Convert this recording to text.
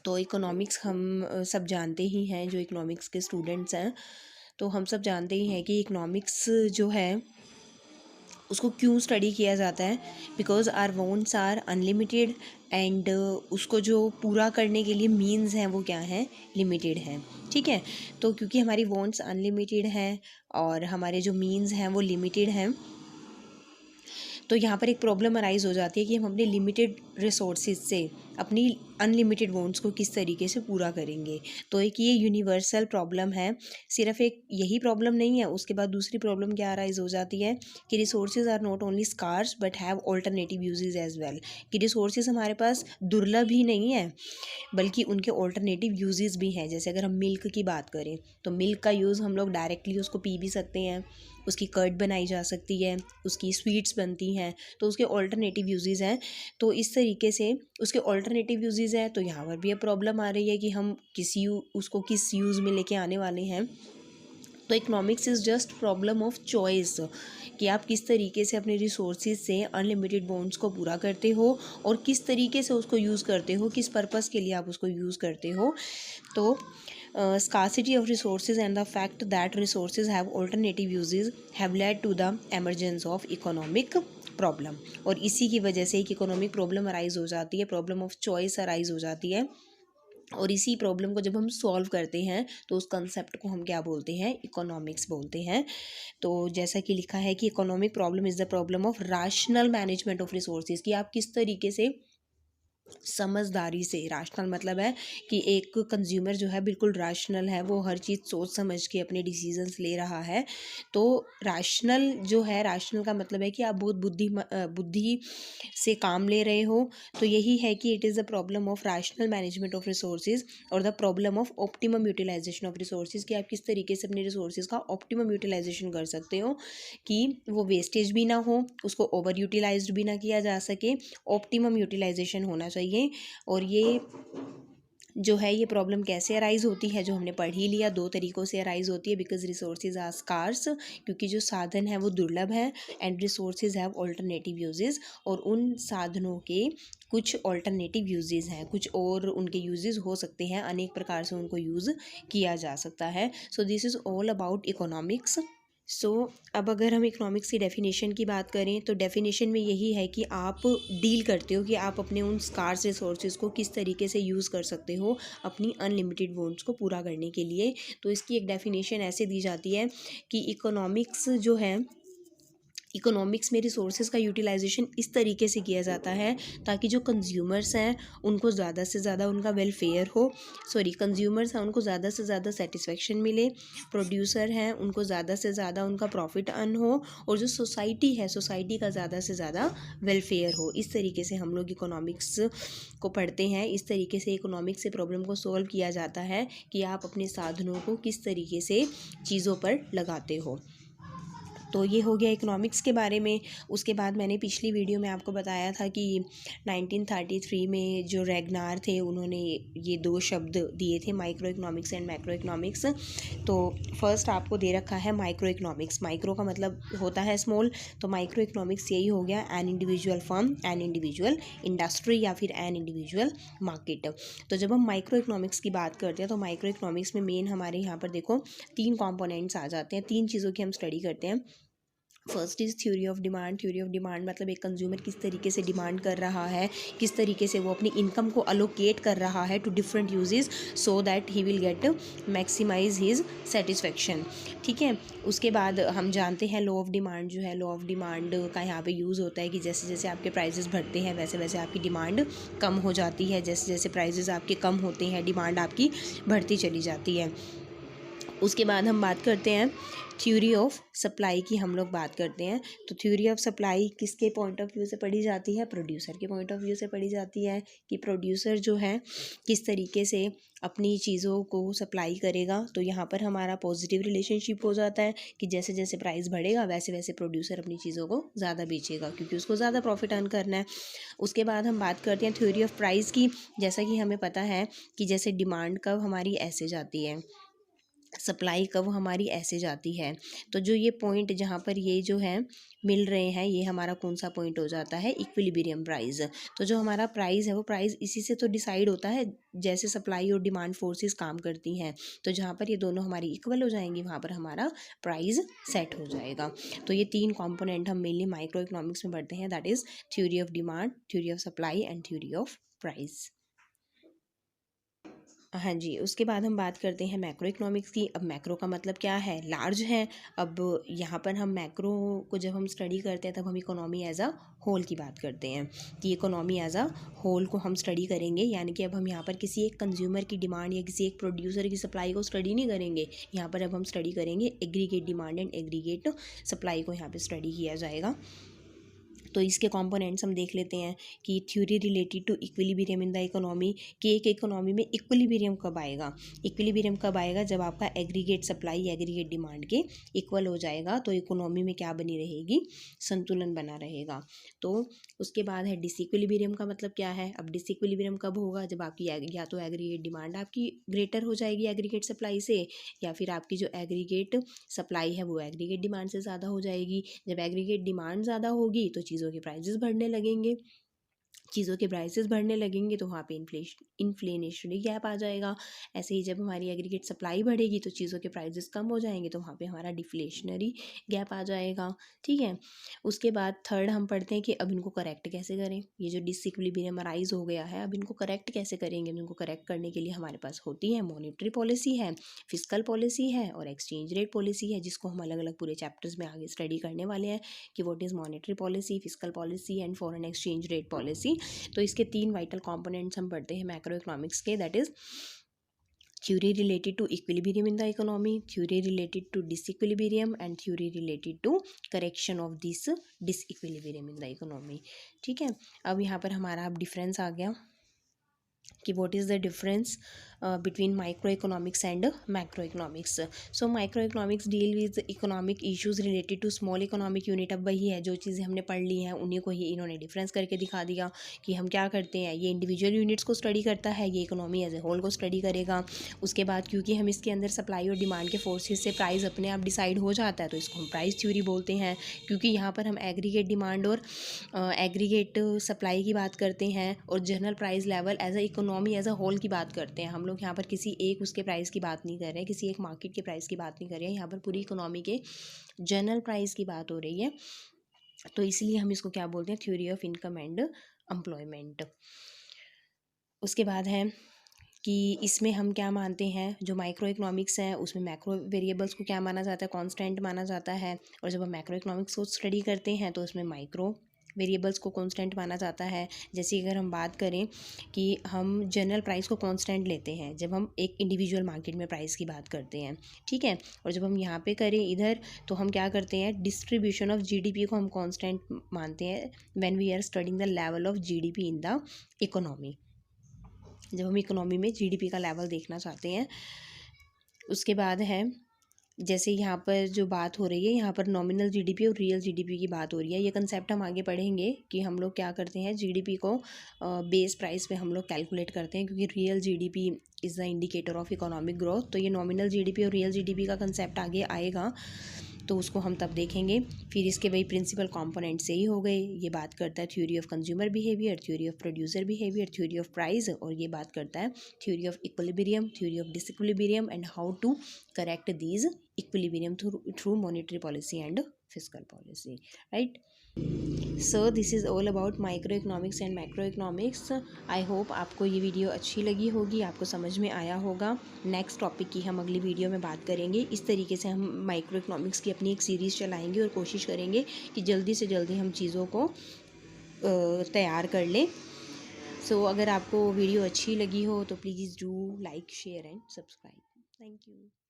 तो इकोनॉमिक्स हम सब जानते ही हैं, जो इकोनॉमिक्स के स्टूडेंट्स हैं तो हम सब जानते ही हैं कि इकोनॉमिक्स जो है उसको क्यों स्टडी किया जाता है। Because our wants are unlimited and उसको जो पूरा करने के लिए मीन्स हैं वो क्या हैं, लिमिटेड हैं। ठीक है, तो क्योंकि हमारी वॉन्ट्स अनलिमिटेड हैं और हमारे जो मीन्स हैं वो लिमिटेड हैं, तो यहाँ पर एक प्रॉब्लम अराइज हो जाती है कि हम अपने लिमिटेड रिसोर्सेज से अपनी अनलिमिटेड वांट्स को किस तरीके से पूरा करेंगे। तो एक ये यूनिवर्सल प्रॉब्लम है। सिर्फ एक यही प्रॉब्लम नहीं है, उसके बाद दूसरी प्रॉब्लम क्या अराइज हो जाती है कि resources are not only scarce but have alternative uses as well. कि रिसोर्सेज हमारे पास दुर्लभ ही नहीं है बल्कि उनके ऑल्टरनेटिव यूजेस भी हैं। जैसे अगर हम मिल्क की बात करें तो मिल्क का यूज़ हम लोग डायरेक्टली उसको पी भी सकते हैं, उसकी कर्ड बनाई जा सकती है, उसकी स्वीट्स बनती हैं, तो उसके ऑल्टरनेटिव यूजेस हैं। तो इस तरीके से उसके ऑल्टरनेटिव यूजेस हैं, तो यहाँ पर भी अब प्रॉब्लम आ रही है कि हम उसको किस यूज़ में लेके आने वाले हैं। तो economics is just problem of choice कि आप किस तरीके से अपने रिसोर्सेज से अनलिमिटेड बॉन्ड्स को पूरा करते हो और किस तरीके से उसको यूज़ करते हो, किस पर्पस के लिए आप उसको यूज़ करते हो। तो scarcity of resources and the fact that resources have alternative uses have led to the emergence of economic problem. और इसी की वजह से एक इकोनॉमिक प्रॉब्लम अराइज हो जाती है, प्रॉब्लम ऑफ चॉइस अराइज हो जाती है। और इसी प्रॉब्लम को जब हम सॉल्व करते हैं तो उस कंसेप्ट को हम क्या बोलते हैं, इकोनॉमिक्स बोलते हैं। तो जैसा कि लिखा है कि economic problem is the problem of rational management of resources, कि आप किस तरीके से समझदारी से, राशनल मतलब है कि एक कंज्यूमर जो है बिल्कुल राशनल है, वो हर चीज़ सोच समझ के अपने डिसीजंस ले रहा है। तो राशनल जो है, राशनल का मतलब है कि आप बहुत बुद्धि से काम ले रहे हो। तो यही है कि it is the problem of rational management of resources और the problem of optimum utilisation of resources, कि आप किस तरीके से अपने रिसोर्सेज का ऑप्टिमम यूटिलाइजेशन कर सकते हो कि वो वेस्टेज भी ना हो, उसको ओवर यूटिलाइज्ड भी ना किया जा सके, ऑप्टिमम यूटिलाइजेशन होना चाहिए। और ये जो है ये प्रॉब्लम कैसे अराइज होती है, जो हमने पढ़ ही लिया, दो तरीक़ों से अराइज होती है। बिकॉज रिसोर्सेज आर स्कार्स, क्योंकि जो साधन है वो दुर्लभ है, and resources have alternative uses, और उन साधनों के कुछ ऑल्टरनेटिव यूजेस हैं, कुछ और उनके यूजेस हो सकते हैं, अनेक प्रकार से उनको यूज़ किया जा सकता है। So this is all about economics. So अब अगर हम इकोनॉमिक्स की डेफिनेशन की बात करें तो डेफिनेशन में यही है कि आप डील करते हो कि आप अपने उन स्कार्स रिसोर्सेज को किस तरीके से यूज़ कर सकते हो अपनी अनलिमिटेड वांट्स को पूरा करने के लिए। तो इसकी एक डेफिनेशन ऐसे दी जाती है कि इकोनॉमिक्स जो है, इकोनॉमिक्स में रिसोर्सेज का यूटिलाइजेशन इस तरीके से किया जाता है ताकि जो कंज्यूमर्स हैं उनको ज़्यादा से ज़्यादा उनका वेलफेयर हो, कंज्यूमर्स हैं उनको ज़्यादा से ज़्यादा सेटिस्फेक्शन मिले, प्रोड्यूसर हैं उनको ज़्यादा से ज़्यादा उनका प्रॉफिट अर्न हो, और जो सोसाइटी है, सोसाइटी का ज़्यादा से ज़्यादा वेलफेयर हो। इस तरीके से हम लोग इकोनॉमिक्स को पढ़ते हैं। इस तरीके से इकोनॉमिक्स से प्रॉब्लम को सॉल्व किया जाता है कि आप अपने साधनों को किस तरीके से चीज़ों पर लगाते हो। तो ये हो गया इकोनॉमिक्स के बारे में। उसके बाद मैंने पिछली वीडियो में आपको बताया था कि 1933 में जो रैगनार थे उन्होंने ये दो शब्द दिए थे, micro economics and macro economics. तो फर्स्ट आपको दे रखा है माइक्रो इकोनॉमिक्स। माइक्रो का मतलब होता है स्मॉल, तो माइक्रो इकोनॉमिक्स यही हो गया an individual firm, an individual industry या फिर एन इंडिविजुअल मार्केट। तो जब हम माइक्रो इकोनॉमिक्स की बात करते हैं तो माइक्रो इकोनॉमिक्स में मेन हमारे यहाँ पर देखो 3 कंपोनेंट्स आ जाते हैं, 3 चीज़ों की हम स्टडी करते हैं। First is theory of demand. Theory of demand मतलब एक कंज्यूमर किस तरीके से डिमांड कर रहा है, किस तरीके से वो अपनी इनकम को अलोकेट कर रहा है to different uses so that he will get maximise his satisfaction. ठीक है, उसके बाद हम जानते हैं लॉ ऑफ डिमांड जो है, लॉ ऑफ डिमांड का यहाँ पे यूज़ होता है कि जैसे जैसे आपके प्राइजेस बढ़ते हैं वैसे वैसे आपकी डिमांड कम हो जाती है, जैसे जैसे प्राइजेस आपके कम होते हैं डिमांड आपकी बढ़ती चली जाती है। उसके बाद हम बात करते हैं थ्योरी ऑफ सप्लाई की, हम लोग बात करते हैं। तो थ्योरी ऑफ सप्लाई किसके पॉइंट ऑफ व्यू से पढ़ी जाती है, प्रोड्यूसर के पॉइंट ऑफ व्यू से पढ़ी जाती है कि प्रोड्यूसर जो है किस तरीके से अपनी चीज़ों को सप्लाई करेगा। तो यहाँ पर हमारा पॉजिटिव रिलेशनशिप हो जाता है कि जैसे जैसे प्राइस बढ़ेगा वैसे वैसे प्रोड्यूसर अपनी चीज़ों को ज़्यादा बेचेगा क्योंकि उसको ज़्यादा प्रॉफिट अर्न करना है। उसके बाद हम बात करते हैं थ्योरी ऑफ प्राइस की। जैसा कि हमें पता है कि जैसे डिमांड कब हमारी ऐसे जाती है सप्लाई कब हमारी ऐसे जाती है। तो जो ये पॉइंट जहाँ पर ये जो है मिल रहे हैं, ये हमारा कौन सा पॉइंट हो जाता है, इक्विलिब्रियम प्राइस। तो जो हमारा प्राइस है वो प्राइस इसी से तो डिसाइड होता है, जैसे सप्लाई और डिमांड फोर्सेस काम करती हैं। तो जहाँ पर ये दोनों हमारी इक्वल हो जाएंगी वहाँ पर हमारा प्राइस सेट हो जाएगा। तो ये 3 कंपोनेंट हम मेनली माइक्रो इकोनॉमिक्स में पढ़ते हैं, that is theory of demand, theory of supply and theory of price. हाँ जी, उसके बाद हम बात करते हैं मैक्रो इकोनॉमिक्स की। अब मैक्रो का मतलब क्या है, लार्ज है। अब यहाँ पर हम मैक्रो को जब हम स्टडी करते हैं तब हम इकोनॉमी एज अ होल की बात करते हैं कि इकोनॉमी एज अ होल को हम स्टडी करेंगे। यानी कि अब हम यहाँ पर किसी एक कंज्यूमर की डिमांड या किसी एक प्रोड्यूसर की सप्लाई को स्टडी नहीं करेंगे। यहाँ पर अब हम स्टडी करेंगे aggregate demand and aggregate supply को यहाँ पर स्टडी किया जाएगा। तो इसके कंपोनेंट्स हम देख लेते हैं कि theory related to equilibrium in the economy, कि एक इकोनॉमी में इक्विलिब्रियम कब आएगा। इक्विलिब्रियम कब आएगा, जब आपका एग्रीगेट सप्लाई एग्रीगेट डिमांड के इक्वल हो जाएगा, तो इकोनॉमी में क्या बनी रहेगी, संतुलन बना रहेगा। तो उसके बाद है डिसइक्विलिब्रियम का मतलब क्या है। अब डिसइक्विलिब्रियम कब होगा, जब आपकी या तो एग्रीगेट डिमांड आपकी ग्रेटर हो जाएगी एग्रीगेट सप्लाई से, या फिर आपकी जो एग्रीगेट सप्लाई है वो एग्रीगेट डिमांड से ज़्यादा हो जाएगी। जब एग्रीगेट डिमांड ज़्यादा होगी तो चीज़ों के प्राइसेस बढ़ने लगेंगे, चीज़ों के प्राइसेस बढ़ने लगेंगे तो वहाँ पे इन्फ्लेशनरी गैप आ जाएगा। ऐसे ही जब हमारी एग्रीगेट सप्लाई बढ़ेगी तो चीज़ों के प्राइसेस कम हो जाएंगे तो वहाँ पे हमारा डिफ्लेशनरी गैप आ जाएगा। ठीक है, उसके बाद थर्ड हम पढ़ते हैं कि अब इनको करेक्ट कैसे करें। ये जो डिसइक्विलिब्रियम अराइज हो गया है, अब इनको करेक्ट कैसे करेंगे। इनको करेक्ट करने के लिए हमारे पास होती है मॉनेटरी पॉलिसी है, फिस्कल पॉलिसी है और एक्सचेंज रेट पॉलिसी है, जिसको हम अलग अलग पूरे चैप्टर्स में आगे स्टडी करने वाले हैं कि what is monetary policy, fiscal policy and foreign exchange rate policy. तो इसके 3 वाइटल कंपोनेंट्स हम पढ़ते हैं मैक्रो इकोनॉमिक्स के, that is theory related to equilibrium in the economy, theory related to disequilibrium and theory related to correction of this disequilibrium in the economy. ठीक है, अब यहाँ पर हमारा अब डिफरेंस आ गया कि what is the difference between microeconomics and macroeconomics. So microeconomics deal with economic issues related to small economic unit. अब वही है, जो चीज़ें हमने पढ़ ली हैं उन्हीं को ही इन्होंने डिफरेंस करके दिखा दिया कि हम क्या करते हैं। ये इंडिविजुअल यूनिट्स को स्टडी करता है, ये इकोनॉमी एज ए होल को स्टडी करेगा। उसके बाद क्योंकि हम इसके अंदर सप्लाई और डिमांड के फोर्सेस से प्राइस अपने आप डिसाइड हो जाता है तो इसको हम प्राइस थ्योरी बोलते हैं। क्योंकि यहाँ पर हम एग्रीगेट डिमांड और एग्रीगेट सप्लाई की बात करते हैं और general price level as a economy as a whole की बात करते हैं। हम लोग यहाँ पर किसी एक उसके प्राइस की बात नहीं कर रहे हैं, किसी एक मार्केट के प्राइस की बात नहीं कर रहे हैं, यहाँ पर पूरी इकोनॉमी के जनरल प्राइस की बात हो रही है। तो इसलिए हम इसको क्या बोलते हैं, theory of income and employment. उसके बाद है कि इसमें हम क्या मानते हैं, जो माइक्रो इकोनॉमिक्स है उसमें मैक्रो वेरिएबल्स को क्या माना जाता है, कांस्टेंट माना जाता है। और जब हम मैक्रो इकोनॉमिक्स को स्टडी करते हैं तो उसमें माइक्रो वेरिएबल्स को कांस्टेंट माना जाता है। जैसे अगर हम बात करें कि हम जनरल प्राइस को कांस्टेंट लेते हैं जब हम एक इंडिविजुअल मार्केट में प्राइस की बात करते हैं। ठीक है, और जब हम यहाँ पे करें इधर तो हम क्या करते हैं, डिस्ट्रीब्यूशन ऑफ जीडीपी को हम कांस्टेंट मानते हैं when we are studying the level of GDP in the economy, जब हम इकोनॉमी में जीडीपी का लेवल देखना चाहते हैं। उसके बाद है जैसे यहाँ पर जो बात हो रही है, यहाँ पर नॉमिनल जीडीपी और रियल जीडीपी की बात हो रही है। ये कंसेप्ट हम आगे पढ़ेंगे कि हम लोग क्या करते हैं, जीडीपी को बेस प्राइस पे हम लोग कैलकुलेट करते हैं, क्योंकि real GDP is the indicator of economic growth. तो ये नॉमिनल जीडीपी और रियल जीडीपी का कंसेप्ट आगे आएगा तो उसको हम तब देखेंगे। फिर इसके वही प्रिंसिपल कंपोनेंट से ही हो गए। ये बात करता है theory of consumer behaviour, theory of producer behaviour, theory of price, और ये बात करता है theory of equilibrium, theory of disequilibrium and how to correct these equilibrium through monetary policy and fiscal policy, right. So this is all about microeconomics and macroeconomics. I hope आपको ये video अच्छी लगी होगी, आपको समझ में आया होगा। नेक्स्ट टॉपिक की हम अगली वीडियो में बात करेंगे। इस तरीके से हम माइक्रो इकोनॉमिक्स की अपनी एक सीरीज़ चलाएंगे और कोशिश करेंगे कि जल्दी से जल्दी हम चीज़ों को तैयार कर लें। सो अगर आपको वीडियो अच्छी लगी हो तो please do like, share and subscribe. Thank you.